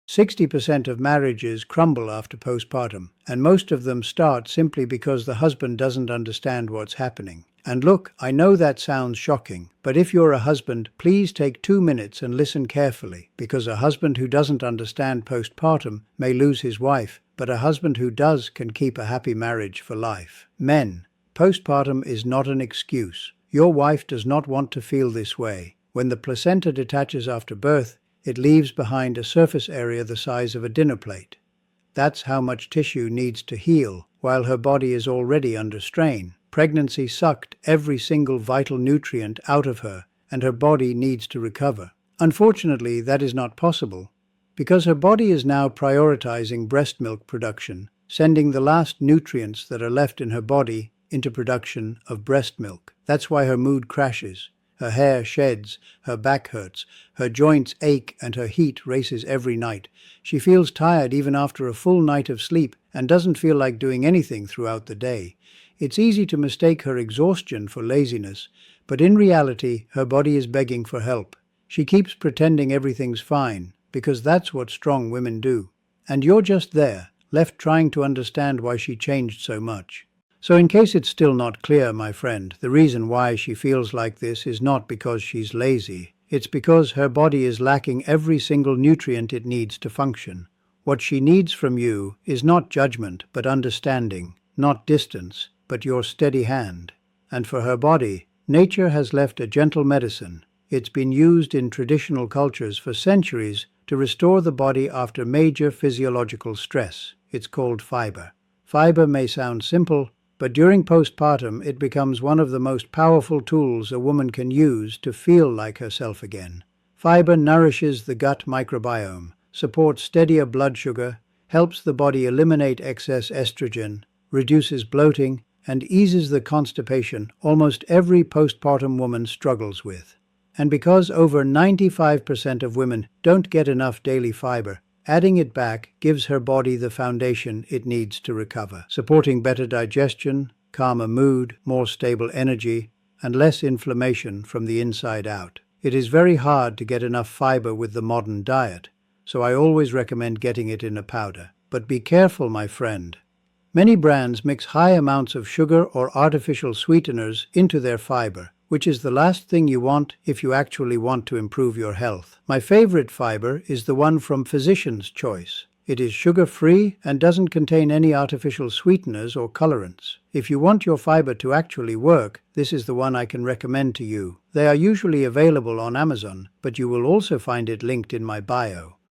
60% of marriages crumble after postpartum, and most of them start simply because the husband doesn't understand what's happening. And look, I know that sounds shocking, but if you're a husband, please take 2 minutes and listen carefully, because a husband who doesn't understand postpartum may lose his wife, but a husband who does can keep a happy marriage for life. Men, postpartum is not an excuse. Your wife does not want to feel this way. When the placenta detaches after birth, it leaves behind a surface area the size of a dinner plate. That's how much tissue needs to heal, while her body is already under strain. Pregnancy sucked every single vital nutrient out of her, and her body needs to recover. Unfortunately, that is not possible, because her body is now prioritizing breast milk production, sending the last nutrients that are left in her body into production of breast milk. That's why her mood crashes. Her hair sheds, her back hurts, her joints ache, and her heat races every night. She feels tired even after a full night of sleep and doesn't feel like doing anything throughout the day. It's easy to mistake her exhaustion for laziness, but in reality, her body is begging for help. She keeps pretending everything's fine, because that's what strong women do. And you're just there, left trying to understand why she changed so much. So in case it's still not clear, my friend, the reason why she feels like this is not because she's lazy. It's because her body is lacking every single nutrient it needs to function. What she needs from you is not judgment, but understanding, not distance, but your steady hand. And for her body, nature has left a gentle medicine. It's been used in traditional cultures for centuries to restore the body after major physiological stress. It's called fiber. Fiber may sound simple, but during postpartum it becomes one of the most powerful tools a woman can use to feel like herself again. Fiber nourishes the gut microbiome, supports steadier blood sugar, helps the body eliminate excess estrogen, reduces bloating, and eases the constipation almost every postpartum woman struggles with. And because over 95% of women don't get enough daily fiber, adding it back gives her body the foundation it needs to recover, supporting better digestion, calmer mood, more stable energy, and less inflammation from the inside out. It is very hard to get enough fiber with the modern diet, so I always recommend getting it in a powder. But be careful, my friend. Many brands mix high amounts of sugar or artificial sweeteners into their fiber, which is the last thing you want if you actually want to improve your health. My favorite fiber is the one from Physician's Choice. It is sugar-free and doesn't contain any artificial sweeteners or colorants. If you want your fiber to actually work, this is the one I can recommend to you. They are usually available on Amazon, but you will also find it linked in my bio.